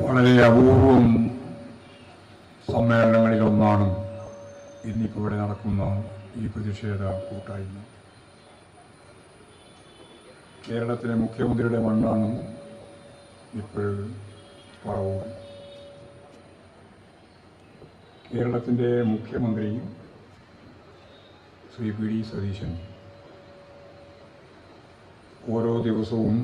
വളരെ അപൂർവം സമ്മേളനങ്ങളിലൊന്നാണ് ഇന്നിപ്പോൾ ഇവിടെ നടക്കുന്ന ഈ പ്രതിഷേധ കൂട്ടായ്മ. കേരളത്തിലെ മുഖ്യമന്ത്രിയുടെ മണ്ണാണ് ഇപ്പോൾ പറവൂർ. കേരളത്തിൻ്റെ മുഖ്യമന്ത്രി ശ്രീ പി ഡി സതീശൻ ഓരോ ദിവസവും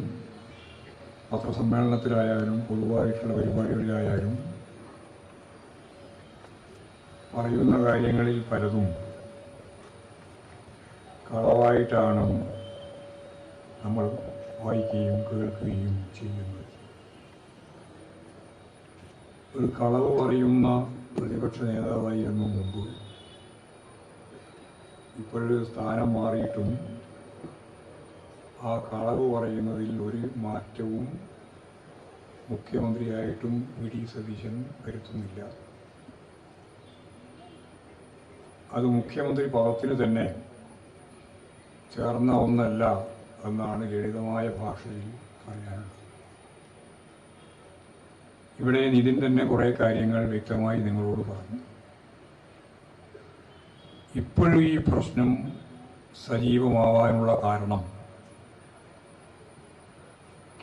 പത്രസമ്മേളനത്തിലായാലും പൊതുവായിട്ടുള്ള പരിപാടികളിലായാലും പറയുന്ന കാര്യങ്ങളിൽ പലതും കളവായിട്ടാണ് നമ്മൾ വായിക്കുകയും കേൾക്കുകയും ചെയ്യുന്നത്. ഒരു കളവ് പറയുന്ന പ്രതിപക്ഷ നേതാവായിരുന്നു മുമ്പ്. ഇപ്പോഴൊരു സ്ഥാനം മാറിയിട്ടും ആ കളവ് പറയുന്നതിൽ ഒരു മാറ്റവും മുഖ്യമന്ത്രിയായിട്ടും വി ഡി സതീശൻ വരുത്തുന്നില്ല. അത് മുഖ്യമന്ത്രി പദത്തിന് തന്നെ ചേർന്ന ഒന്നല്ല എന്നാണ് ലളിതമായ ഭാഷയിൽ പറയാനുള്ളത്. ഇവിടെ നിതിൻ തന്നെ കുറേ കാര്യങ്ങൾ വ്യക്തമായി നിങ്ങളോട് പറഞ്ഞു. ഇപ്പോഴും ഈ പ്രശ്നം സജീവമാവാനുള്ള കാരണം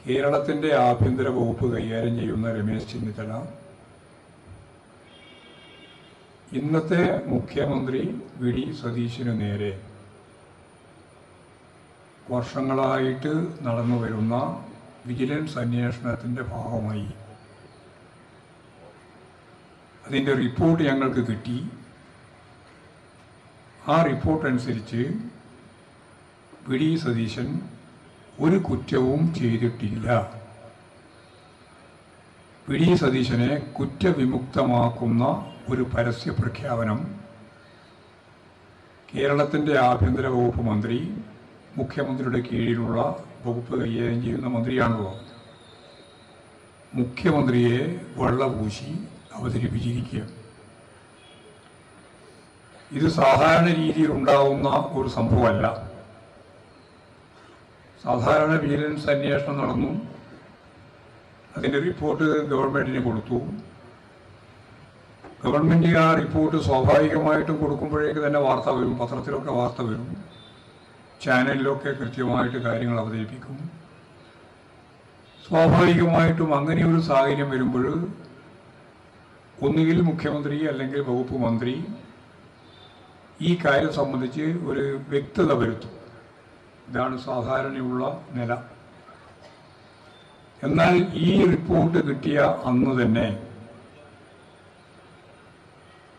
കേരളത്തിൻ്റെ ആഭ്യന്തര വകുപ്പ് കൈകാര്യം ചെയ്യുന്ന രമേശ് ചെന്നിത്തല ഇന്നത്തെ മുഖ്യമന്ത്രി വി ഡി സതീശന് നേരെ വർഷങ്ങളായിട്ട് നടന്നു വരുന്ന വിജിലൻസ് അന്വേഷണത്തിൻ്റെ ഭാഗമായി അതിൻ്റെ റിപ്പോർട്ട് ഞങ്ങൾക്ക് കിട്ടി. ആ റിപ്പോർട്ട് അനുസരിച്ച് വി ഡി സതീശൻ ഒരു കുറ്റവും ചെയ്തിട്ടില്ല. വി ഡി സതീശനെ കുറ്റവിമുക്തമാക്കുന്ന ഒരു പരസ്യ പ്രഖ്യാപനം കേരളത്തിൻ്റെ ആഭ്യന്തര വകുപ്പ് മന്ത്രി മുഖ്യമന്ത്രിയുടെ കീഴിലുള്ള വകുപ്പ് കൈകാര്യം ചെയ്യുന്ന മന്ത്രിയാണല്ലോ, മുഖ്യമന്ത്രിയെ വെള്ളപൂശി അവതരിപ്പിച്ചിരിക്കുക. ഇത് സാധാരണ രീതിയിൽ ഉണ്ടാവുന്ന ഒരു സംഭവമല്ല. സാധാരണ വിജിലൻസ് അന്വേഷണം നടന്നു, അതിൻ്റെ റിപ്പോർട്ട് ഗവൺമെൻറ്റിന് കൊടുത്തു. ഗവൺമെൻറ് ആ റിപ്പോർട്ട് സ്വാഭാവികമായിട്ടും കൊടുക്കുമ്പോഴേക്ക് തന്നെ വാർത്ത വരും, പത്രത്തിലൊക്കെ വാർത്ത വരും, ചാനലിലൊക്കെ കൃത്യമായിട്ട് കാര്യങ്ങൾ അവതരിപ്പിക്കും. സ്വാഭാവികമായിട്ടും അങ്ങനെ ഒരു സാഹചര്യം വരുമ്പോൾ ഒന്നുകിൽ മുഖ്യമന്ത്രി അല്ലെങ്കിൽ വകുപ്പ് മന്ത്രി ഈ കാര്യം സംബന്ധിച്ച് ഒരു വ്യക്തത വരുത്തും. ഇതാണ് സാധാരണയുള്ള നില. എന്നാൽ ഈ റിപ്പോർട്ട് കിട്ടിയ അന്ന് തന്നെ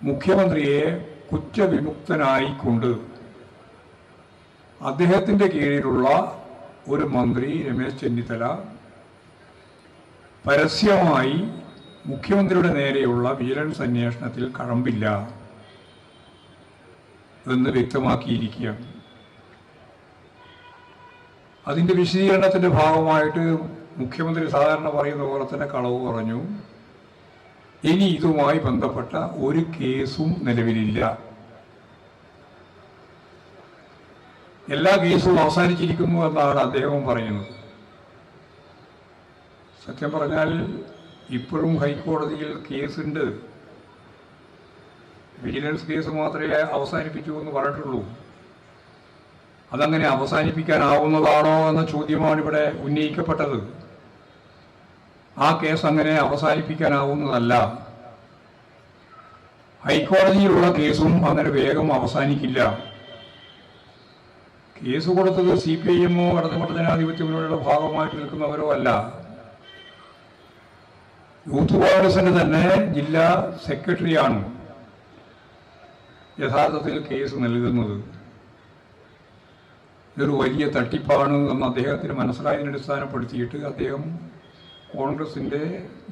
മുഖ്യമന്ത്രിയെ കുറ്റവിമുക്തനായിക്കൊണ്ട് അദ്ദേഹത്തിൻ്റെ കീഴിലുള്ള ഒരു മന്ത്രി രമേശ് ചെന്നിത്തല പരസ്യമായി മുഖ്യമന്ത്രിയുടെ നേരെയുള്ള വിജിലൻസ് അന്വേഷണത്തിൽ കഴമ്പില്ല എന്ന് വ്യക്തമാക്കിയിരിക്കുകയാണ്. അതിൻ്റെ വിശദീകരണത്തിൻ്റെ ഭാഗമായിട്ട് മുഖ്യമന്ത്രി സാധാരണ പറയുന്ന പോലെ തന്നെ കളവ് പറഞ്ഞു. ഇനി ഇതുമായി ബന്ധപ്പെട്ട ഒരു കേസും നിലവിലില്ല, എല്ലാ കേസും അവസാനിച്ചിരിക്കുന്നു എന്നാണ് അദ്ദേഹം പറയുന്നത്. സത്യം പറഞ്ഞാൽ ഇപ്പോഴും ഹൈക്കോടതിയിൽ കേസുണ്ട്. വിജിലൻസ് കേസ് മാത്രമേ അവസാനിപ്പിച്ചു എന്ന് പറഞ്ഞിട്ടുള്ളൂ. അതങ്ങനെ അവസാനിപ്പിക്കാനാവുന്നതാണോ എന്ന ചോദ്യമാണ് ഇവിടെ ഉന്നയിക്കപ്പെട്ടത്. ആ കേസ് അങ്ങനെ അവസാനിപ്പിക്കാനാവുന്നതല്ല. ഹൈക്കോടതിയിലുള്ള കേസും അങ്ങനെ വേഗം അവസാനിക്കില്ല. കേസ് കൊടുത്തത് CPIM ഇടതുപക്ഷ ജനാധിപത്യ മുന്നണിയുടെ ഭാഗമായിട്ട് നിൽക്കുന്നവരോ അല്ല, യൂത്ത് കോൺഗ്രസിന്റെ തന്നെ ജില്ലാ സെക്രട്ടറിയാണ് യഥാർത്ഥത്തിൽ കേസ് നൽകുന്നത്. ഇതൊരു വലിയ തട്ടിപ്പാണ് എന്ന് അദ്ദേഹത്തിന് മനസ്സിലായതിനെ അടിസ്ഥാനപ്പെടുത്തിയിട്ട് അദ്ദേഹം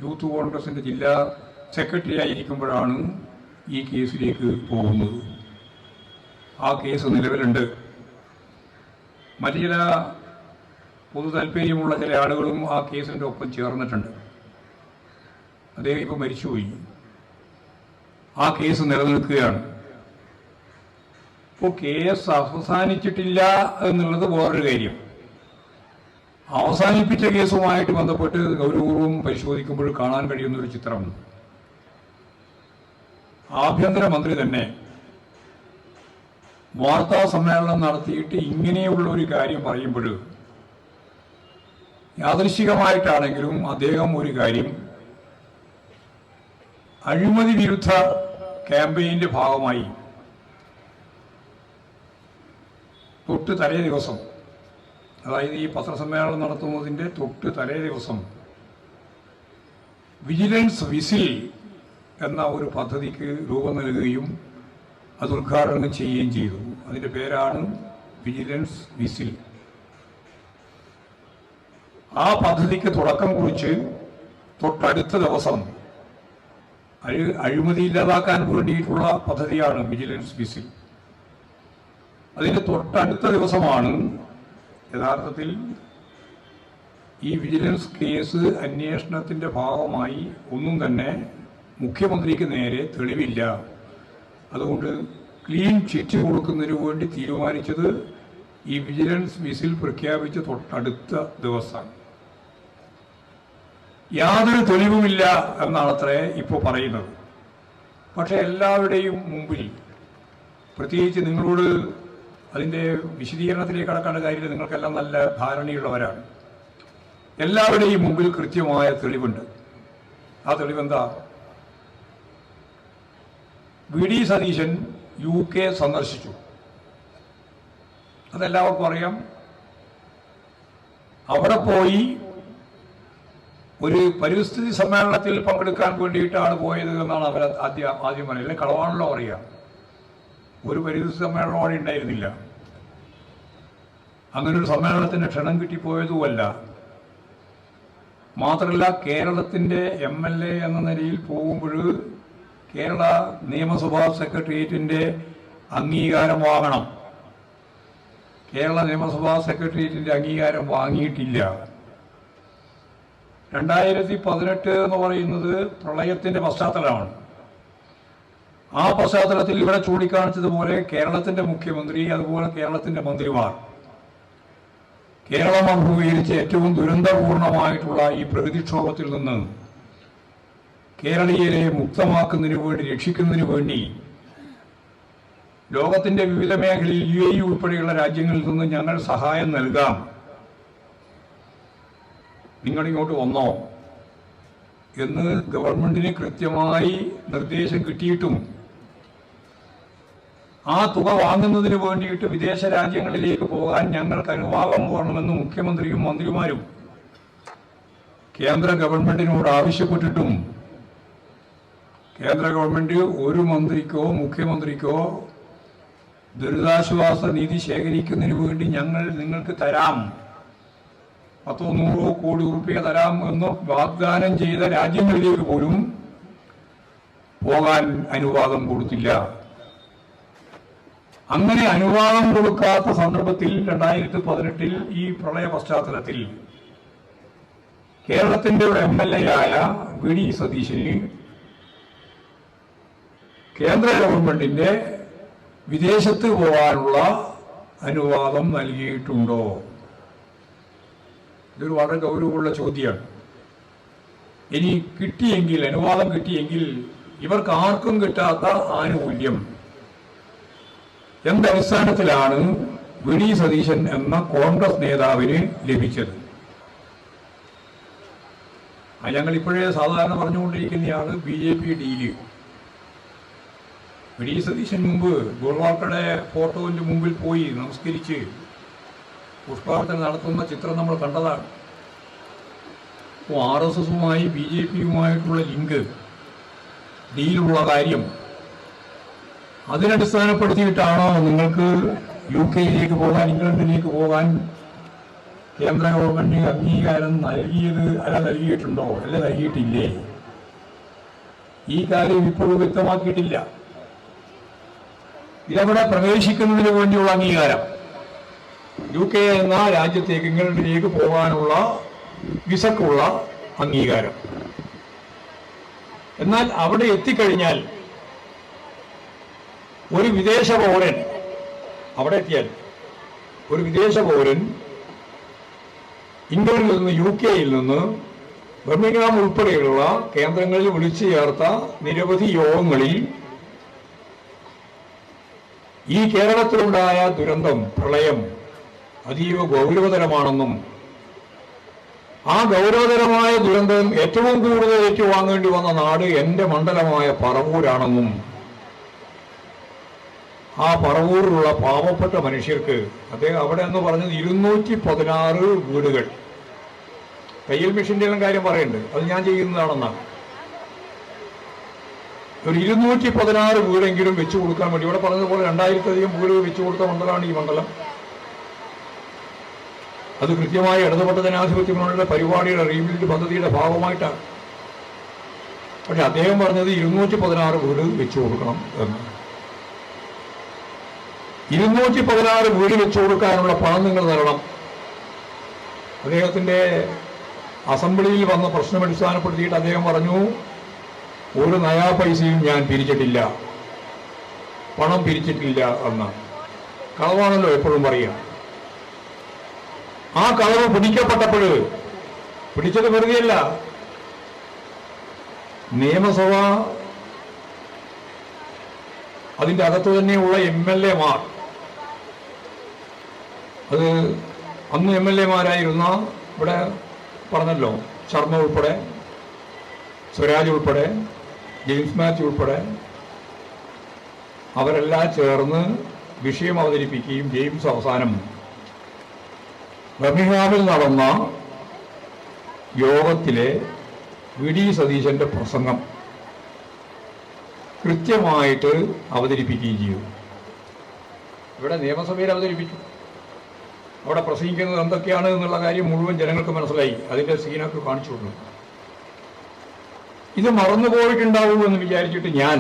യൂത്ത് കോൺഗ്രസിൻ്റെ ജില്ലാ സെക്രട്ടറി ആയിരിക്കുമ്പോഴാണ് ഈ കേസിലേക്ക് പോകുന്നത്. ആ കേസ് നിലവിലുണ്ട്. മറ്റു ചില പൊതു താല്പര്യമുള്ള ചില ആളുകളും ആ കേസിൻ്റെ ഒപ്പം ചേർന്നിട്ടുണ്ട്. അദ്ദേഹം ഇപ്പോൾ മരിച്ചുപോയി. ആ കേസ് നിലനിൽക്കുകയാണ്. അപ്പോൾ കേസ് അവസാനിച്ചിട്ടില്ല എന്നുള്ളത് വേറൊരു കാര്യം. അവസാനിപ്പിച്ച കേസുമായിട്ട് ബന്ധപ്പെട്ട് ഗൗരവപൂർവ്വം പരിശോധിക്കുമ്പോൾ കാണാൻ കഴിയുന്ന ഒരു ചിത്രം, ആഭ്യന്തരമന്ത്രി തന്നെ വാർത്താ സമ്മേളനം നടത്തിയിട്ട് ഇങ്ങനെയുള്ള ഒരു കാര്യം പറയുമ്പോൾ യാദൃശ്ചികമായിട്ടാണെങ്കിലും അദ്ദേഹം ഒരു കാര്യം അഴിമതി വിരുദ്ധ ക്യാമ്പയിന്റെ ഭാഗമായി തൊട്ട് തലേ ദിവസം, അതായത് ഈ പത്രസമ്മേളനം നടത്തുന്നതിൻ്റെ തൊട്ട് തലേ ദിവസം വിജിലൻസ് വിസിൽ എന്ന ഒരു പദ്ധതിക്ക് രൂപം നൽകുകയും അത് ഉദ്ഘാടനം ചെയ്യുകയും ചെയ്തു. അതിൻ്റെ പേരാണ് വിജിലൻസ് വിസിൽ. ആ പദ്ധതിക്ക് തുടക്കം കുറിച്ച് തൊട്ടടുത്ത ദിവസം അഴിമതി ഇല്ലാതാക്കാൻ വേണ്ടിയിട്ടുള്ള പദ്ധതിയാണ് വിജിലൻസ് വിസിൽ. അതിൻ്റെ തൊട്ടടുത്ത ദിവസമാണ് യഥാർത്ഥത്തിൽ ഈ വിജിലൻസ് കേസ് അന്വേഷണത്തിൻ്റെ ഭാഗമായി ഒന്നും തന്നെ മുഖ്യമന്ത്രിക്ക് നേരെ തെളിവില്ല, അതുകൊണ്ട് ക്ലീൻ ചിറ്റ് കൊടുക്കുന്നതിന് വേണ്ടി തീരുമാനിച്ചത് ഈ വിജിലൻസ് വിസിൽ പ്രഖ്യാപിച്ച തൊട്ടടുത്ത ദിവസം. യാതൊരു തെളിവുമില്ല എന്നാണത്രേ ഇപ്പോൾ പറയുന്നത്. പക്ഷെ എല്ലാവരുടെയും മുമ്പിൽ, പ്രത്യേകിച്ച് നിങ്ങളോട് അതിൻ്റെ വിശദീകരണത്തിലേക്ക് കടക്കേണ്ട കാര്യത്തിൽ നിങ്ങൾക്കെല്ലാം നല്ല ധാരണയുള്ളവരാണ്. എല്ലാവരുടെയും മുമ്പിൽ കൃത്യമായ തെളിവുണ്ട്. ആ തെളിവെന്താ? വി.ഡി. സതീശൻ UK സന്ദർശിച്ചു. അതെല്ലാവർക്കും അറിയാം. അവിടെ പോയി ഒരു പരിസ്ഥിതി സമ്മേളനത്തിൽ പങ്കെടുക്കാൻ വേണ്ടിയിട്ടാണ് പോയത് എന്നാണ് അവർ ആദ്യം പറയുന്നത്. അല്ലെങ്കിൽ കളവാണല്ലോ അറിയാം. ഒരു പരിസ്ഥിതി സമ്മേളനം അവിടെ ഉണ്ടായിരുന്നില്ല. അങ്ങനൊരു സമ്മേളനത്തിന് ക്ഷണം കിട്ടിപ്പോയതുമല്ല. മാത്രമല്ല, കേരളത്തിൻ്റെ MLA എന്ന നിലയിൽ പോകുമ്പോൾ കേരള നിയമസഭാ സെക്രട്ടേറിയറ്റിൻ്റെ അംഗീകാരം വാങ്ങണം. കേരള നിയമസഭാ സെക്രട്ടേറിയറ്റിൻ്റെ അംഗീകാരം വാങ്ങിയിട്ടില്ല. 2018 എന്ന് പറയുന്നത് പ്രളയത്തിൻ്റെ പശ്ചാത്തലമാണ്. ആ പശ്ചാത്തലത്തിൽ ഇവിടെ ചൂണ്ടിക്കാണിച്ചതുപോലെ കേരളത്തിൻ്റെ മുഖ്യമന്ത്രി, അതുപോലെ കേരളത്തിൻ്റെ മന്ത്രിമാർ കേരളം അഭിമുഖീകരിച്ച ഏറ്റവും ദുരന്തപൂർണമായിട്ടുള്ള ഈ പ്രകൃതിക്ഷോഭത്തിൽ നിന്ന് കേരളീയരെ മുക്തമാക്കുന്നതിന് വേണ്ടി, രക്ഷിക്കുന്നതിന് വേണ്ടി ലോകത്തിൻ്റെ വിവിധ മേഖലയിൽ UAE ഉൾപ്പെടെയുള്ള രാജ്യങ്ങളിൽ നിന്ന് ഞങ്ങൾ സഹായം നൽകാം, നിങ്ങളിങ്ങോട്ട് വന്നോ എന്ന് ഗവൺമെന്റിന് കൃത്യമായി നിർദ്ദേശം കിട്ടിയിട്ടും ആ തുക വാങ്ങുന്നതിന് വേണ്ടിയിട്ട് വിദേശ രാജ്യങ്ങളിലേക്ക് പോകാൻ ഞങ്ങൾക്ക് അനുവാദം വേണമെന്ന് മുഖ്യമന്ത്രിയും മന്ത്രിമാരും കേന്ദ്ര ഗവൺമെന്റിനോട് ആവശ്യപ്പെട്ടിട്ടും കേന്ദ്ര ഗവൺമെന്റ് ഒരു മന്ത്രിക്കോ മുഖ്യമന്ത്രിക്കോ ദുരിതാശ്വാസ നിധി ശേഖരിക്കുന്നതിന് വേണ്ടി ഞങ്ങൾ നിങ്ങൾക്ക് തരാം, 100 കോടി രൂപ തരാം എന്ന് വാഗ്ദാനം ചെയ്ത രാജ്യങ്ങളിലേക്ക് പോലും പോകാൻ അനുവാദം കൊടുത്തില്ല. അങ്ങനെ അനുവാദം കൊടുക്കാത്ത സന്ദർഭത്തിൽ 2018 ഈ പ്രളയ പശ്ചാത്തലത്തിൽ കേരളത്തിന്റെ MLA ആയ വി.ഡി. സതീശന് കേന്ദ്ര ഗവൺമെന്റിന്റെ വിദേശത്ത് പോകാനുള്ള അനുവാദം നൽകിയിട്ടുണ്ടോ? ഇതൊരു വളരെ ഗൗരവമുള്ള ചോദ്യമാണ്. ഇനി കിട്ടിയെങ്കിൽ, അനുവാദം കിട്ടിയെങ്കിൽ ഇവർക്ക് ആർക്കും കിട്ടാത്ത ആനുകൂല്യം എന്തടിസ്ഥാനത്തിലാണ് വി.ഡി. സതീശൻ എന്ന കോൺഗ്രസ് നേതാവിന് ലഭിച്ചത്? ഞങ്ങൾ ഇപ്പോഴേ സാധാരണ പറഞ്ഞുകൊണ്ടിരിക്കുന്നതാണ് BJP ഡീല്. വി.ഡി. സതീശൻ മുമ്പ് ഗോൾവാൾക്കറുടെ ഫോട്ടോവിന്റെ മുമ്പിൽ പോയി നമസ്കരിച്ച് പുഷ്പാർച്ചന നടത്തുന്ന ചിത്രം നമ്മൾ കണ്ടതാണ്. RSSുമായി BJPയുമായിട്ടുള്ള ലിങ്ക്, ഡീലുള്ള കാര്യം അതിനടിസ്ഥാനപ്പെടുത്തിയിട്ടാണോ നിങ്ങൾക്ക് UK പോകാൻ, ഇംഗ്ലണ്ടിലേക്ക് പോകാൻ കേന്ദ്ര ഗവൺമെന്റ് അംഗീകാരം നൽകിയത്? അല്ല, നൽകിയിട്ടുണ്ടോ? അല്ല, നൽകിയിട്ടില്ലേ? ഈ കാര്യം ഇപ്പോഴും വ്യക്തമാക്കിയിട്ടില്ല. ഇതവിടെ പ്രവേശിക്കുന്നതിന് വേണ്ടിയുള്ള അംഗീകാരം, UK എന്ന രാജ്യത്തേക്ക്, ഇംഗ്ലണ്ടിലേക്ക് പോകാനുള്ള വിസക്കുള്ള അംഗീകാരം. എന്നാൽ അവിടെ എത്തിക്കഴിഞ്ഞാൽ ഒരു വിദേശ പൗരൻ, അവിടെ എത്തിയാൽ ഒരു വിദേശ പൗരൻ ഇംഗ്ലണ്ടിൽ നിന്ന് UK-യിൽ നിന്ന് ബർമിംഗ്ഹാം ഉൾപ്പെടെയുള്ള കേന്ദ്രങ്ങളിൽ വിളിച്ചു ചേർത്ത നിരവധി യോഗങ്ങളിൽ ഈ കേരളത്തിലുണ്ടായ ദുരന്തം, പ്രളയം അതീവ ഗൗരവതരമാണെന്നും ആ ഗൗരവതരമായ ദുരന്തം ഏറ്റവും കൂടുതൽ ഏറ്റുവാങ്ങേണ്ടി വന്ന നാട് എൻ്റെ മണ്ഡലമായ പറവൂരാണെന്നും ആ പറവൂരിലുള്ള പാവപ്പെട്ട മനുഷ്യർക്ക് അദ്ദേഹം അവിടെ എന്ന് പറഞ്ഞത് 216 വീടുകൾ, തയ്യൽ മെഷീൻ്റെ എല്ലാം കാര്യം പറയുന്നുണ്ട്, അത് ഞാൻ ചെയ്യുന്നതാണെന്നാണ്. ഒരു 216 വീടെങ്കിലും വെച്ചു കൊടുക്കാൻ വേണ്ടി, ഇവിടെ പറഞ്ഞതുപോലെ 2000-ലധികം വീട് വെച്ചു കൊടുത്ത മണ്ഡലമാണ് ഈ മണ്ഡലം. അത് കൃത്യമായി ഇടതുപെട്ട ജനാധിപത്യങ്ങളുടെ പരിപാടിയുടെ റീബിൽഡ് പദ്ധതിയുടെ ഭാഗമായിട്ടാണ്. പക്ഷെ അദ്ദേഹം പറഞ്ഞത് 216 വീട് വെച്ചു കൊടുക്കണം എന്ന്. 216 വീട് വെച്ചു കൊടുക്കാനുള്ള പണം നിങ്ങൾ തരണം. അദ്ദേഹത്തിന്റെ അസംബ്ലിയിൽ വന്ന പ്രശ്നം അടിസ്ഥാനപ്പെടുത്തിയിട്ട് അദ്ദേഹം പറഞ്ഞു, ഒരു നയാ പൈസയും ഞാൻ പിരിച്ചിട്ടില്ല, പണം പിരിച്ചിട്ടില്ല എന്ന്. കളവാണല്ലോ എപ്പോഴും പറയുക. ആ കളവ് പിടിക്കപ്പെട്ടപ്പോൾ പിടിച്ചത് വെറുതെയല്ല, നിയമസഭ അതിൻ്റെ അകത്ത് തന്നെയുള്ള MLA-മാർ, അത് അന്ന് MLA-മാരായിരുന്ന ഇവിടെ പറഞ്ഞല്ലോ, ശർമ്മ ഉൾപ്പെടെ, സ്വരാജ് ഉൾപ്പെടെ, ജെയിംസ് മാത്യു ഉൾപ്പെടെ, അവരെല്ലാം ചേർന്ന് വിഷയം അവതരിപ്പിക്കുകയും ജെയിംസ് അവസാനം ബർമിംഗ്ഹാമിൽ നടന്ന യോഗത്തിലെ VD സതീശന്റെ പ്രസംഗം കൃത്യമായിട്ട് അവതരിപ്പിക്കുകയും ചെയ്തു. ഇവിടെ നിയമസഭയിൽ അവതരിപ്പിച്ചു. അവിടെ പ്രസംഗിക്കുന്നത് എന്തൊക്കെയാണ് എന്നുള്ള കാര്യം മുഴുവൻ ജനങ്ങൾക്ക് മനസ്സിലായി. അതിൻ്റെ സീനൊക്കെ കാണിച്ചു കൊടുത്തു. ഇത് മറന്നുപോയിട്ടുണ്ടാവൂ എന്ന് വിചാരിച്ചിട്ട് ഞാൻ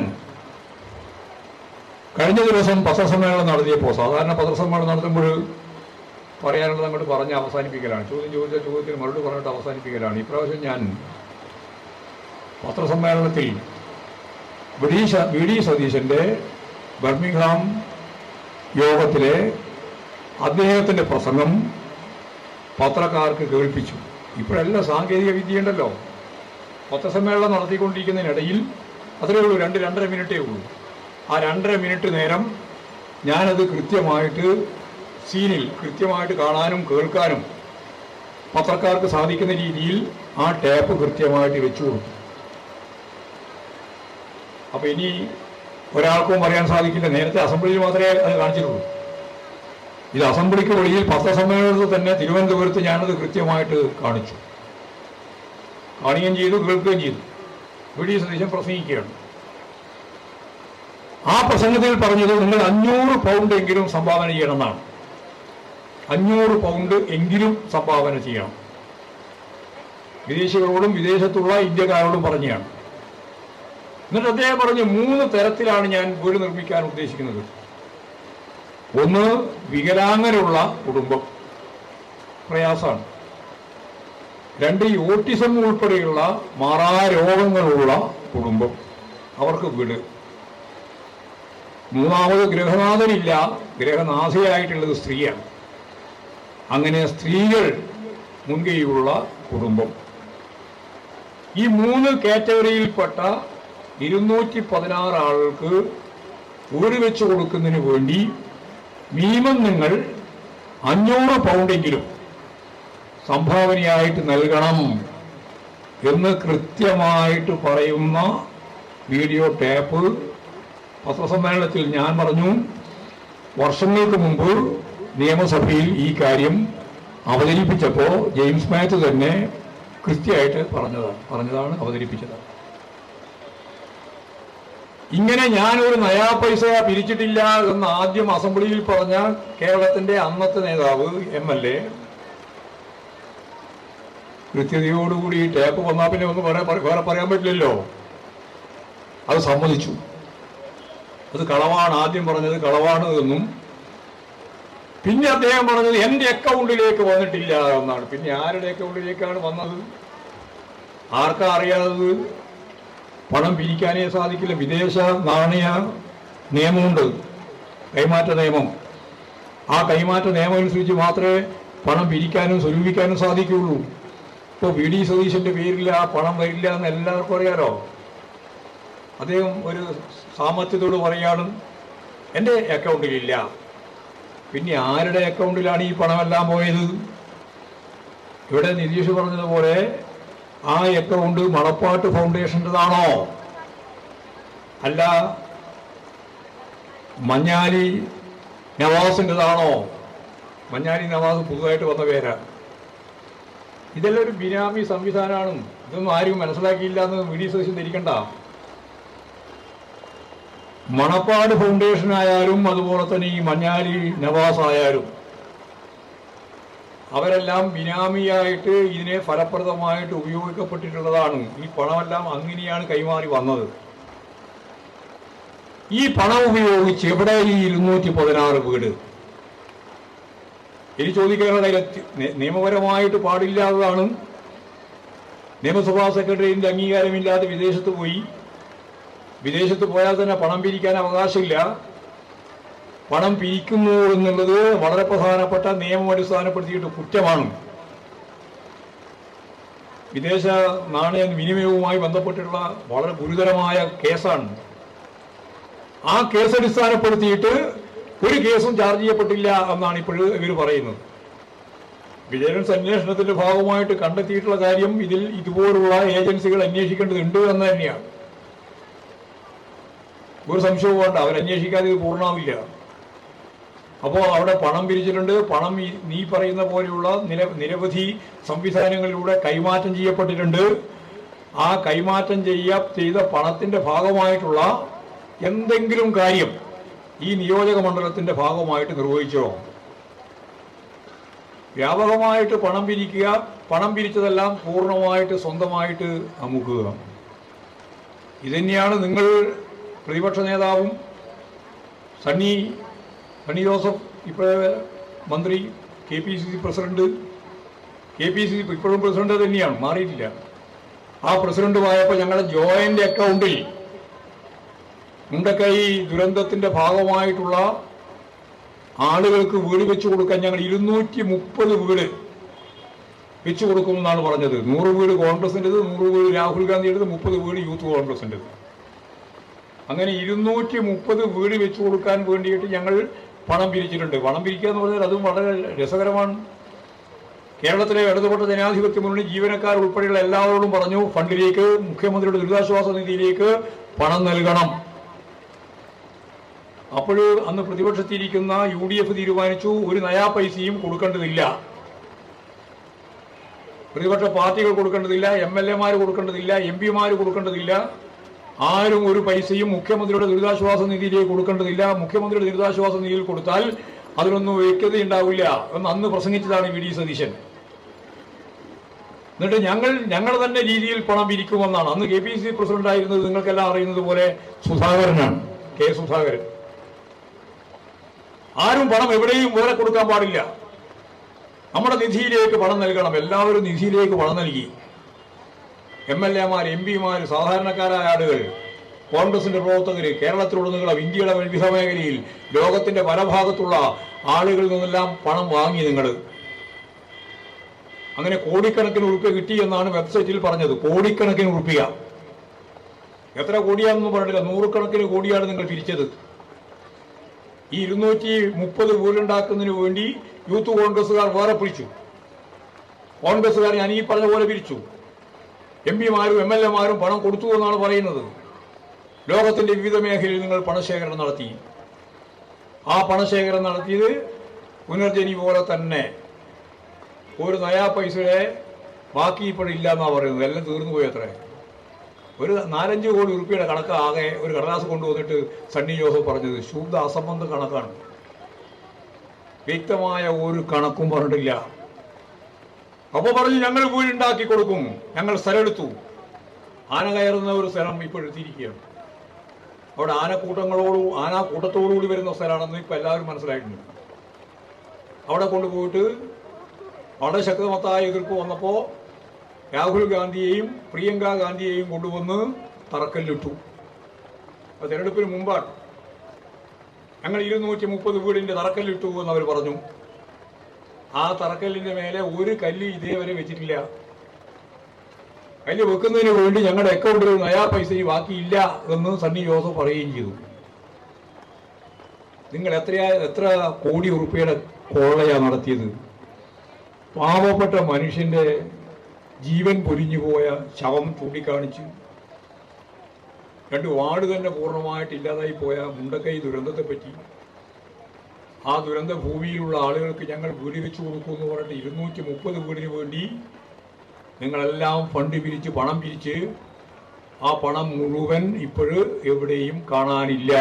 കഴിഞ്ഞ ദിവസം പത്രസമ്മേളനം നടത്തിയപ്പോൾ, സാധാരണ പത്രസമ്മേളനം നടത്തുമ്പോൾ പറയാനുള്ളത് അങ്ങോട്ട് പറഞ്ഞ് അവസാനിപ്പിക്കലാണ്, ചോദ്യം ചോദിച്ച ചോദ്യത്തിന് മറുപടി പറഞ്ഞിട്ട് അവസാനിപ്പിക്കലാണ്. ഇപ്രാവശ്യം ഞാൻ പത്രസമ്മേളനത്തിൽ VD സതീശന്റെ ബർമിംഗ്ഹാം യോഗത്തിലെ അദ്ദേഹത്തിന്റെ പ്രസംഗം പത്രക്കാർക്ക് കേൾപ്പിച്ചു. ഇപ്പോഴെല്ലാം സാങ്കേതിക വിദ്യയുണ്ടല്ലോ. പത്രസമ്മേളനം നടത്തിക്കൊണ്ടിരിക്കുന്നതിനിടയിൽ അത്രേ ഉള്ളൂ, 2-2.5 മിനിറ്റേ ഉള്ളൂ. ആ 2.5 മിനിറ്റ് നേരം ഞാനത് കൃത്യമായിട്ട് സീനിൽ കൃത്യമായിട്ട് കാണാനും കേൾക്കാനും പത്രക്കാർക്ക് സാധിക്കുന്ന രീതിയിൽ ആ ടേപ്പ് കൃത്യമായിട്ട് വെച്ചു കൊടുത്തു. അപ്പൊ ഇനി ഒരാൾക്കും പറയാൻ സാധിക്കില്ല, നേരത്തെ അസംബ്ലിയിൽ മാത്രമേ അത് കാണിച്ചിട്ടുള്ളൂ. ഇത് അസംബ്ലിക്ക് വെളിയിൽ പത്രസമ്മേളനത്തിൽ തന്നെ തിരുവനന്തപുരത്ത് ഞാനത് കൃത്യമായിട്ട് കാണിച്ചു, കാണുകയും ചെയ്തു, കേൾക്കുകയും ചെയ്തു. VD സതീശൻ പ്രസംഗിക്കുകയാണ്. ആ പ്രസംഗത്തിൽ പറഞ്ഞത് നിങ്ങൾ 500 പൗണ്ട് എങ്കിലും സംഭാവന ചെയ്യണമെന്നാണ്. 500 പൗണ്ട് എങ്കിലും സംഭാവന ചെയ്യണം. വിദേശികളോടും വിദേശത്തുള്ള ഇന്ത്യക്കാരോടും പറഞ്ഞാണ്. എന്നിട്ട് അദ്ദേഹം പറഞ്ഞു, 3 തരത്തിലാണ് ഞാൻ വീട് നിർമ്മിക്കാൻ ഉദ്ദേശിക്കുന്നത്. ഒന്ന്, വികലാംഗരുള്ള കുടുംബം, പ്രയാസമാണ്. 2, ഈ ഓട്ടിസം ഉൾപ്പെടെയുള്ള മാറാരോഗങ്ങളുള്ള കുടുംബം, അവർക്ക് വീട്. 3, ഗൃഹനാഥനില്ല, ഗൃഹനാഥയായിട്ടുള്ളത് സ്ത്രീയാണ്. അങ്ങനെ സ്ത്രീകൾ മുൻകൈയുള്ള കുടുംബം. ഈ 3 കാറ്റഗറിയിൽപ്പെട്ട 216 ആളുകൾക്ക് വീട് വെച്ച് കൊടുക്കുന്നതിന് വേണ്ടി മിനിമം നിങ്ങൾ 500 പൗണ്ടെങ്കിലും സംഭാവനയായിട്ട് നൽകണം എന്ന് കൃത്യമായിട്ട് പറയുന്ന വീഡിയോ ടേപ്പ് പത്രസമ്മേളനത്തിൽ ഞാൻ പറഞ്ഞു. വർഷങ്ങൾക്ക് മുമ്പ് നിയമസഭയിൽ ഈ കാര്യം അവതരിപ്പിച്ചപ്പോൾ ജെയിംസ് മാത്യു തന്നെ കൃത്യമായിട്ട് പറഞ്ഞതാണ് അവതരിപ്പിച്ചത്. ഇങ്ങനെ ഞാനൊരു നയാ പൈസ പിരിച്ചിട്ടില്ല എന്ന് ആദ്യം അസംബ്ലിയിൽ പറഞ്ഞ കേരളത്തിന്റെ അന്നത്തെ നേതാവ് MLA കൃത്യതയോടുകൂടി ഈ ടേപ്പ് വന്നാൽ പിന്നെ ഒന്നും വേറെ പറയാൻ പറ്റില്ലല്ലോ, അത് സമ്മതിച്ചു. അത് കളവാണ്, ആദ്യം പറഞ്ഞത് കളവാണ് എന്നും, പിന്നെ അദ്ദേഹം പറഞ്ഞത് എൻ്റെ അക്കൗണ്ടിലേക്ക് വന്നിട്ടില്ല എന്നാണ്. പിന്നെ ആരുടെ അക്കൗണ്ടിലേക്കാണ് വന്നത്? ആർക്കാ അറിയാത്തത്? പണം പിരിക്കാനേ സാധിക്കില്ല. വിദേശ നാണയ നിയമമുണ്ട്, കൈമാറ്റ നിയമം. ആ കൈമാറ്റ നിയമം അനുസരിച്ച് മാത്രമേ പണം പിരിക്കാനും സ്വരൂപിക്കാനും സാധിക്കുകയുള്ളൂ. ഇപ്പോൾ വി ഡി സതീശന്റെ പേരിൽ ആ പണം വരില്ല എന്ന് എല്ലാവർക്കും അറിയാലോ. അദ്ദേഹം ഒരു സാമർത്ഥ്യത്തോട് പറയാണ്, എൻ്റെ അക്കൗണ്ടിലില്ല. പിന്നെ ആരുടെ അക്കൗണ്ടിലാണ് ഈ പണമെല്ലാം പോയത്? ഇവിടെ നിതീഷ് പറഞ്ഞതുപോലെ ആ അക്കൗണ്ട് മണപ്പാട്ട് ഫൗണ്ടേഷൻ്റെതാണോ, അല്ല മഞ്ഞാലി നവാസിൻ്റെതാണോ? മഞ്ഞാലി നവാസ് പുതുതായിട്ട് വന്ന പേരാണ്. ഇതെല്ലാം ഒരു ബിനാമി സംവിധാനമാണ്. ഇതൊന്നും ആരും മനസ്സിലാക്കിയില്ല എന്ന് വി ഡി സതീശൻ ധരിക്കണ്ട. മണപ്പാട് ഫൗണ്ടേഷൻ ആയാലും അതുപോലെ തന്നെ ഈ മഞ്ഞാലി നവാസ് ആയാലും അവരെല്ലാം ബിനാമിയായിട്ട് ഇതിനെ ഫലപ്രദമായിട്ട് ഉപയോഗിക്കപ്പെട്ടിട്ടുള്ളതാണ്. ഈ പണമെല്ലാം അങ്ങനെയാണ് കൈമാറി വന്നത്. ഈ പണം ഉപയോഗിച്ച് എവിടെ ഈ 216 വീട്? ഇനി ചോദിക്കാനുള്ള നിയമപരമായിട്ട് പാടില്ലാത്തതാണ്. നിയമസഭാ സെക്രട്ടറിയുടെ അംഗീകാരമില്ലാതെ വിദേശത്ത് പോയി. വിദേശത്ത് പോയാൽ തന്നെ പണം പിരിക്കാൻ അവകാശമില്ല. പണം പിരിക്കുന്നു എന്നുള്ളത് വളരെ പ്രധാനപ്പെട്ട നിയമം അടിസ്ഥാനപ്പെടുത്തിയിട്ട് കുറ്റമാണ്. വിദേശ നാണയ വിനിമയവുമായി ബന്ധപ്പെട്ടിട്ടുള്ള വളരെ ഗുരുതരമായ കേസാണ്. ആ കേസ് അടിസ്ഥാനപ്പെടുത്തിയിട്ട് ഒരു കേസും ചാർജ് ചെയ്യപ്പെട്ടില്ല എന്നാണ് ഇപ്പോഴും ഇവർ പറയുന്നത്. വിജിലൻസ് അന്വേഷണത്തിന്റെ ഭാഗമായിട്ട് കണ്ടെത്തിയിട്ടുള്ള കാര്യം ഇതിൽ ഇതുപോലുള്ള ഏജൻസികൾ അന്വേഷിക്കേണ്ടതുണ്ട് എന്ന് തന്നെയാണ്. ഒരു സംശയവും വേണ്ട, അവരന്വേഷിക്കാതെ ഇത് പൂർണ്ണമാവില്ല. അപ്പോൾ അവിടെ പണം പിരിച്ചിട്ടുണ്ട്. പണം നീ പറയുന്ന പോലെയുള്ള നിരവധി സംവിധാനങ്ങളിലൂടെ കൈമാറ്റം ചെയ്യപ്പെട്ടിട്ടുണ്ട്. ആ കൈമാറ്റം ചെയ്ത പണത്തിന്റെ ഭാഗമായിട്ടുള്ള എന്തെങ്കിലും കാര്യം ഈ നിയോജക മണ്ഡലത്തിന്റെ ഭാഗമായിട്ട് നിർവഹിച്ചോ? വ്യാപകമായിട്ട് പണം പിരിക്കുക, പണം പിരിച്ചതെല്ലാം പൂർണ്ണമായിട്ട് സ്വന്തമായിട്ട് അമുക്കുക. ഇതുതന്നെയാണ് നിങ്ങൾ പ്രതിപക്ഷ നേതാവും സണ്ണി ജോസഫ്, ഇപ്പോഴേ മന്ത്രി, KPCC പ്രസിഡന്റ്, KPCC ഇപ്പോഴും പ്രസിഡന്റ് തന്നെയാണ്, മാറിയിട്ടില്ല. ആ പ്രസിഡന്റുമായപ്പോൾ ഞങ്ങളുടെ ജോയിന്റ് അക്കൗണ്ടിൽ മുണ്ടക്കൈ ദുരന്തത്തിന്റെ ഭാഗമായിട്ടുള്ള ആളുകൾക്ക് വീട് വെച്ചു കൊടുക്കാൻ ഞങ്ങൾ 230 വീട് വെച്ചു കൊടുക്കുമെന്നാണ് പറഞ്ഞത്. 100 വീട് കോൺഗ്രസിൻ്റെത്, 100 വീട് രാഹുൽ ഗാന്ധിയുടേത്, 30 വീട് യൂത്ത് കോൺഗ്രസിൻ്റെത്. അങ്ങനെ 230 വീട് വെച്ചു കൊടുക്കാൻ വേണ്ടിയിട്ട് ഞങ്ങൾ പണം പിരിച്ചിട്ടുണ്ട്. പണം പിരിക്കുക എന്ന് പറഞ്ഞാൽ അതും വളരെ രസകരമാണ്. കേരളത്തിലെ ഇടതുപക്ഷ ജനാധിപത്യ മുന്നണി ജീവനക്കാർ ഉൾപ്പെടെയുള്ള എല്ലാവരോടും പറഞ്ഞു, ഫണ്ടിലേക്ക്, മുഖ്യമന്ത്രിയുടെ ദുരിതാശ്വാസ നിധിയിലേക്ക് പണം നൽകണം. അപ്പോൾ അന്ന് പ്രതിപക്ഷത്തിരിക്കുന്ന UDF തീരുമാനിച്ചു, ഒരു നയാ പൈസയും കൊടുക്കേണ്ടതില്ല, പ്രതിപക്ഷ പാർട്ടികൾ കൊടുക്കേണ്ടതില്ല, MLA മാർ കൊടുക്കേണ്ടതില്ല, MP മാർ കൊടുക്കേണ്ടതില്ല, ആരും ഒരു പൈസയും മുഖ്യമന്ത്രിയുടെ ദുരിതാശ്വാസ നിധിയിലേക്ക് കൊടുക്കേണ്ടതില്ല. മുഖ്യമന്ത്രിയുടെ ദുരിതാശ്വാസ നിധിയിൽ കൊടുത്താൽ അതിനൊന്നും വ്യക്തതയുണ്ടാവില്ല എന്ന് അന്ന് പ്രസംഗിച്ചതാണ് വി ഡി സതീശൻ. എന്നിട്ട് ഞങ്ങൾ തന്നെ രീതിയിൽ പണം പിരിക്കുമെന്നാണ്. അന്ന് KPCC പ്രസിഡന്റ് ആയിരുന്നത് നിങ്ങൾക്കെല്ലാം അറിയുന്നത് പോലെ സുധാകരനാണ്, K. സുധാകരൻ. ആരും പണം എവിടെയും വേറെ കൊടുക്കാൻ പാടില്ല, നമ്മുടെ നിധിയിലേക്ക് പണം നൽകണം. എല്ലാവരും നിധിയിലേക്ക് പണം നൽകി. MLA മാർ, MP മാർ, സാധാരണക്കാരായ ആളുകൾ, കോൺഗ്രസിന്റെ പ്രവർത്തകർ, കേരളത്തിലുടനീളം ഇന്ത്യയുടെ വിവിധ മേഖലയിൽ ലോകത്തിന്റെ പല ഭാഗത്തുള്ള ആളുകളിൽ നിന്നെല്ലാം പണം വാങ്ങി നിങ്ങൾ. അങ്ങനെ കോടിക്കണക്കിന് ഉറുപ്പ്യ കിട്ടി എന്നാണ് വെബ്സൈറ്റിൽ പറഞ്ഞത്. കോടിക്കണക്കിന് ഉറുപ്പ്യ. എത്ര കോടിയാണെന്ന് പറഞ്ഞില്ല, 100 കണക്കിന് കോടിയാണ് നിങ്ങൾ പിരിച്ചത്. ഈ 230 വീടുണ്ടാക്കുന്നതിന് വേണ്ടി യൂത്ത് കോൺഗ്രസ്സുകാർ വേറെ പിടിച്ചു, കോൺഗ്രസ്സുകാർ ഞാൻ ഈ പറഞ്ഞ പോലെ പിരിച്ചു. MP മാരും MLA മാരും പണം കൊടുത്തു എന്നാണ് പറയുന്നത്. ലോകത്തിന്റെ വിവിധ മേഖലയിൽ നിങ്ങൾ പണശേഖരണം നടത്തി. ആ പണശേഖരണം നടത്തിയത് പുനർജനി പോലെ തന്നെ. ഒരു നയാ പൈസയുടെ ബാക്കി ഇപ്പോഴില്ല എന്നാണ് പറയുന്നത്. എല്ലാം തീർന്നു പോയി. അത്ര ഒരു 4-5 കോടി ഉറുപ്പിയുടെ കണക്ക് ആകെ ഒരു കടലാസ് കൊണ്ടുവന്നിട്ട് സണ്ണി ജോസഫ് പറഞ്ഞത് ശുദ്ധ അസംബന്ധ കണക്കാണ്. വ്യക്തമായ ഒരു കണക്കും പറഞ്ഞിട്ടില്ല. അപ്പോൾ പറഞ്ഞു ഞങ്ങൾ വീടുണ്ടാക്കി കൊടുക്കും, ഞങ്ങൾ സ്ഥലം എടുത്തു. ആന കയറുന്ന ഒരു സ്ഥലം ഇപ്പോൾ എടുത്തിരിക്കുകയാണ്. അവിടെ ആനക്കൂട്ടത്തോടുകൂടി വരുന്ന സ്ഥലമാണെന്ന് ഇപ്പം എല്ലാവരും മനസ്സിലായിട്ടുണ്ട്. അവിടെ കൊണ്ടുപോയിട്ട് വളരെ ശക്തമത്തായ എതിർപ്പ് വന്നപ്പോൾ രാഹുൽ ഗാന്ധിയെയും പ്രിയങ്ക ഗാന്ധിയെയും കൊണ്ടുവന്ന് തറക്കല്ലിട്ടു. അത് തെരഞ്ഞെടുപ്പിന് മുമ്പാണ്. ഞങ്ങൾ 230 വീടിൻ്റെ തറക്കല്ലിട്ടു എന്നവർ പറഞ്ഞു. ആ തറക്കല്ലിന്റെ മേലെ ഒരു കല്ല് ഇതേവരെ വെച്ചിട്ടില്ല. കല്ല് വെക്കുന്നതിന് വേണ്ടി ഞങ്ങളുടെ അക്കൗണ്ടിൽ നയാ പൈസയും ബാക്കിയില്ല എന്ന് സണ്ണി ജോസഫ് പറയുകയും ചെയ്തു. നിങ്ങൾ എത്ര കോടി ഉറുപ്പിയുടെ കൊള്ളയാണ് നടത്തിയത്? പാവപ്പെട്ട മനുഷ്യന്റെ ജീവൻ പൊലിഞ്ഞു പോയ ശവം ചൂണ്ടിക്കാണിച്ച് 2 വാർഡ് തന്നെ പൂർണ്ണമായിട്ട് ഇല്ലാതായി പോയ മുണ്ടക്കൈ ദുരന്തത്തെപ്പറ്റി, ആ ദുരന്ത ഭൂമിയിലുള്ള ആളുകൾക്ക് ഞങ്ങൾ വീട് വെച്ചു കൊടുക്കുമെന്ന് പറഞ്ഞിട്ട് 230 വീടിന് വേണ്ടി നിങ്ങളെല്ലാം ഫണ്ട് പിരിച്ച് പണം പിരിച്ച് ആ പണം മുഴുവൻ ഇപ്പോഴും എവിടെയും കാണാനില്ല.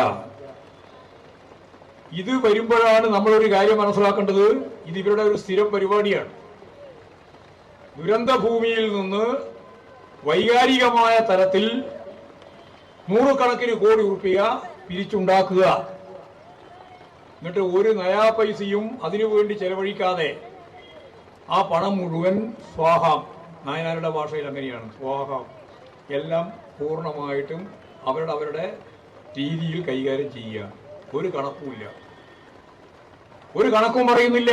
ഇത് വരുമ്പോഴാണ് നമ്മളൊരു കാര്യം മനസ്സിലാക്കേണ്ടത്. ഇത് ഇവരുടെ ഒരു സ്ഥിരം പരിപാടിയാണ്. ദുരന്ത ഭൂമിയിൽ നിന്ന് വൈകാരികമായ തലത്തിൽ 100 കണക്കിന് കോടി ഉറുപ്പിക പിരിച്ചുണ്ടാക്കുക, എന്നിട്ട് ഒരു നയാ പൈസയും അതിനുവേണ്ടി ചെലവഴിക്കാതെ ആ പണം മുഴുവൻ സ്വാഹാം, നായനാരുടെ ഭാഷയിൽ അങ്ങനെയാണ്, സ്വാഹാം, എല്ലാം പൂർണ്ണമായിട്ടും അവരുടെ രീതിയിൽ കൈകാര്യം ചെയ്യുക. ഒരു കണക്കുമില്ല, ഒരു കണക്കും പറയുന്നില്ല.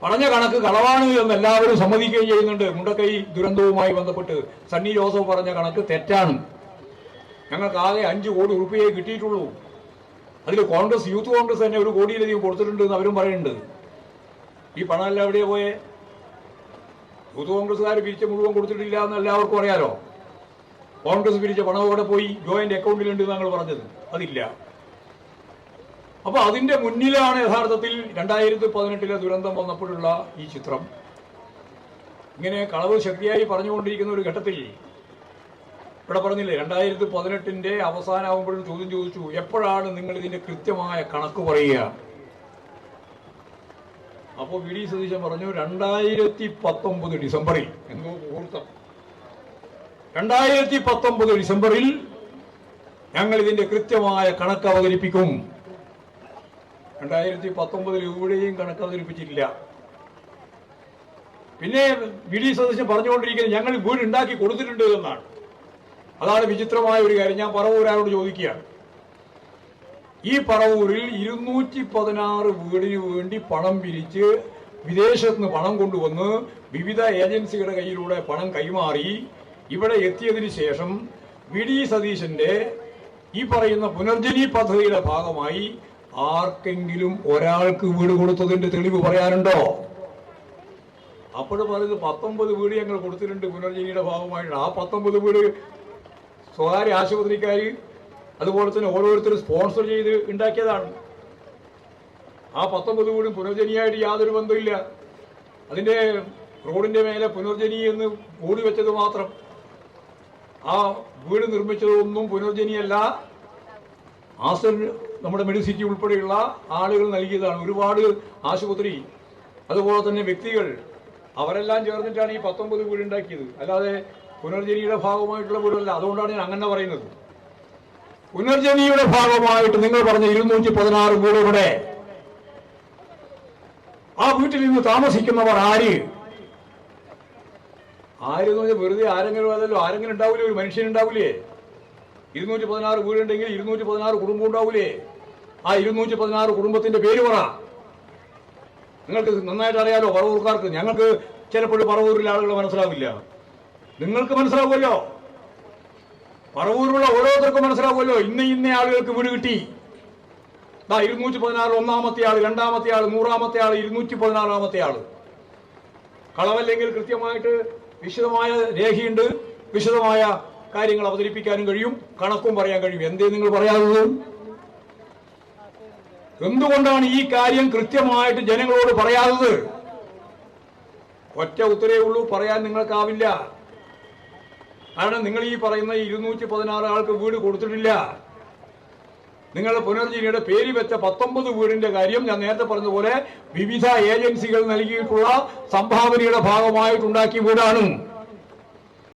പറഞ്ഞ കണക്ക് കളവാണ് എന്ന് എല്ലാവരും സമ്മതിക്കുകയും ചെയ്യുന്നുണ്ട്. മുണ്ടക്കൈ ദുരന്തവുമായി ബന്ധപ്പെട്ട് സണ്ണി ജോസഫ് പറഞ്ഞ കണക്ക് തെറ്റാണ്. ഞങ്ങൾക്ക് ആകെ 5 കോടി ഉറുപ്പികയെ കിട്ടിയിട്ടുള്ളൂ. അതിൽ കോൺഗ്രസ്, യൂത്ത് കോൺഗ്രസ് തന്നെ 1 കോടിയിലധികം കൊടുത്തിട്ടുണ്ട് എന്ന് അവരും പറയുന്നുണ്ട്. ഈ പണമെല്ലാം എവിടെയാ പോയെ? യൂത്ത് കോൺഗ്രസ്സുകാർ പിരിച്ച മുഴുവൻ കൊടുത്തിട്ടില്ല എന്ന് എല്ലാവർക്കും അറിയാലോ. കോൺഗ്രസ് പിരിച്ച പണം അവിടെ പോയി, ജോയിന്റ് അക്കൗണ്ടിലുണ്ട് എന്നാണ് പറഞ്ഞത്. അതില്ല. അപ്പൊ അതിന്റെ മുന്നിലാണ് യഥാർത്ഥത്തിൽ 2018 ദുരന്തം വന്നപ്പോഴുള്ള ഈ ചിത്രം. ഇങ്ങനെ കളവ് ശക്തിയായി പറഞ്ഞുകൊണ്ടിരിക്കുന്ന ഒരു ഘട്ടത്തിൽ ഇവിടെ പറഞ്ഞില്ലേ, 2018 അവസാനമാകുമ്പോഴും ചോദ്യം ചോദിച്ചു, എപ്പോഴാണ് നിങ്ങൾ ഇതിന്റെ കൃത്യമായ കണക്ക് പറയുക? അപ്പോൾ വി ഡി സതീശൻ പറഞ്ഞു 2019 ഡിസംബറിൽ, എന്തോ മുഹൂർത്തം, 2019 ഡിസംബറിൽ ഞങ്ങൾ ഇതിന്റെ കൃത്യമായ കണക്ക് അവതരിപ്പിക്കും. 2019 എവിടെയും കണക്ക് അവതരിപ്പിച്ചിട്ടില്ല. പിന്നെ വി ഡി സതീശൻ പറഞ്ഞുകൊണ്ടിരിക്കുന്നത് ഞങ്ങൾ വീട് ഉണ്ടാക്കി കൊടുത്തിട്ടുണ്ട് എന്നാണ്. അതാണ് വിചിത്രമായ ഒരു കാര്യം. ഞാൻ പറവൂരാരോട് ചോദിക്കുകയാണ്, ഈ പറവൂരിൽ 216 വീടിന് വേണ്ടി പണം പിരിച്ച് വിദേശത്ത് നിന്ന് പണം കൊണ്ടുവന്ന് വിവിധ ഏജൻസികളുടെ കയ്യിലൂടെ പണം കൈമാറി ഇവിടെ എത്തിയതിനു ശേഷം വി ഡി സതീശന്റെ ഈ പറയുന്ന പുനർജനി പദ്ധതിയുടെ ഭാഗമായി ആർക്കെങ്കിലും ഒരാൾക്ക് വീട് കൊടുത്തതിന്റെ തെളിവ് പറയാനുണ്ടോ? അപ്പോഴും പറയുന്നത് 19 വീട് ഞങ്ങൾ കൊടുത്തിട്ടുണ്ട് പുനർജനിയുടെ ഭാഗമായിട്ട്. ആ 19 വീട് സ്വകാര്യ ആശുപത്രിക്കാർ അതുപോലെ തന്നെ ഓരോരുത്തരും സ്പോൺസർ ചെയ്ത് ഉണ്ടാക്കിയതാണ്. ആ 19 വീടും പുനർജനിയായിട്ട് യാതൊരു ബന്ധമില്ല. അതിന്റെ റോഡിന്റെ മേലെ പുനർജനി എന്ന് ബോർഡ് വെച്ചത് മാത്രം. ആ വീട് നിർമ്മിച്ചതൊന്നും പുനർജനിയല്ല, നമ്മുടെ മെഡിസിറ്റി ഉൾപ്പെടെയുള്ള ആളുകൾ നൽകിയതാണ്. ഒരുപാട് ആശുപത്രി അതുപോലെ തന്നെ വ്യക്തികൾ അവരെല്ലാം ചേർന്നിട്ടാണ് ഈ 19 വീട് ഉണ്ടാക്കിയത്. അല്ലാതെ പുനർജനിയുടെ ഭാഗമായിട്ടുള്ള വീടല്ല. അതുകൊണ്ടാണ് ഞാൻ അങ്ങനെ പറയുന്നത്. പുനർജനിയുടെ ഭാഗമായിട്ട് നിങ്ങൾ പറഞ്ഞ 216 വീടുകളുടെ ആ വീട്ടിൽ നിന്ന് താമസിക്കുന്നവർ ആര് എന്ന് പറഞ്ഞാൽ വെറുതെ ആരെങ്കിലും അതല്ലോ, ആരെങ്കിലും ഉണ്ടാവില്ലേ? ഒരു മനുഷ്യനുണ്ടാവില്ലേ? 216 വീടുണ്ടെങ്കിൽ 216 കുടുംബം ഉണ്ടാവില്ലേ? ആ 216 കുടുംബത്തിന്റെ പേര് പറ. നിങ്ങൾക്ക് നന്നായിട്ട് അറിയാലോ പറവൂർക്കാർക്ക്. ഞങ്ങൾക്ക് ചിലപ്പോൾ പറവൂരിലെ ആളുകൾ മനസ്സിലാവില്ല. നിങ്ങൾക്ക് മനസ്സിലാവുമല്ലോ, പറവൂരിലുള്ള ഓരോരുത്തർക്കും മനസ്സിലാവുമല്ലോ. ഇന്ന ആളുകൾക്ക് വീട് കിട്ടി. 216 ഒന്നാമത്തെ ആള്, രണ്ടാമത്തെ ആള്, 100ാമത്തെ ആള്, 216ാമത്തെ ആള്. കളവല്ലെങ്കിൽ കൃത്യമായിട്ട് വിശദമായ രേഖയുണ്ട്, വിശദമായ കാര്യങ്ങൾ അവതരിപ്പിക്കാനും കഴിയും, കണക്കും പറയാൻ കഴിയും. എന്തേ നിങ്ങൾ പറയാറുള്ളത്? എന്തുകൊണ്ടാണ് ഈ കാര്യം കൃത്യമായിട്ട് ജനങ്ങളോട് പറയാത്തത്? ഒറ്റ ഉത്തരേ ഉള്ളൂ, പറയാൻ നിങ്ങൾക്കാവില്ല. കാരണം നിങ്ങൾ ഈ പറയുന്ന 216 ആൾക്ക് വീട് കൊടുത്തിട്ടില്ല. നിങ്ങളുടെ പുനർജനിയുടെ പേര് വെച്ച 19 വീടിന്റെ കാര്യം ഞാൻ നേരത്തെ പറഞ്ഞതുപോലെ വിവിധ ഏജൻസികൾ നൽകിയിട്ടുള്ള സംഭാവനയുടെ ഭാഗമായിട്ടുണ്ടാക്കിയ വീടാണ്.